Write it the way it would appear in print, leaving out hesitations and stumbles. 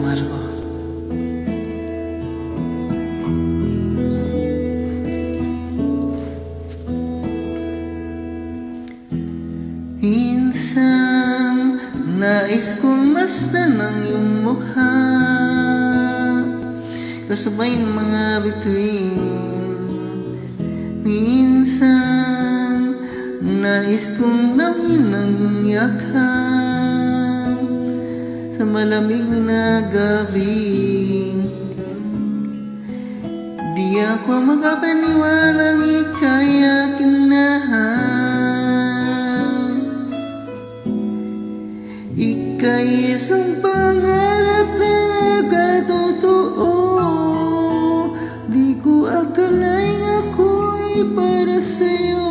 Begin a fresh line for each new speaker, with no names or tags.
Marco. Minsan, nais kong masdan ang iyong mukha, kasabay ng mga bituin. Minsan, nais kong damhin ang iyong yakan sa malamig na gabi. Di ako makapaniwalang ika'y akin na. Ika'y isang pangarap na nagkatotoo. Di ko akalaing ako'y para sa'yo.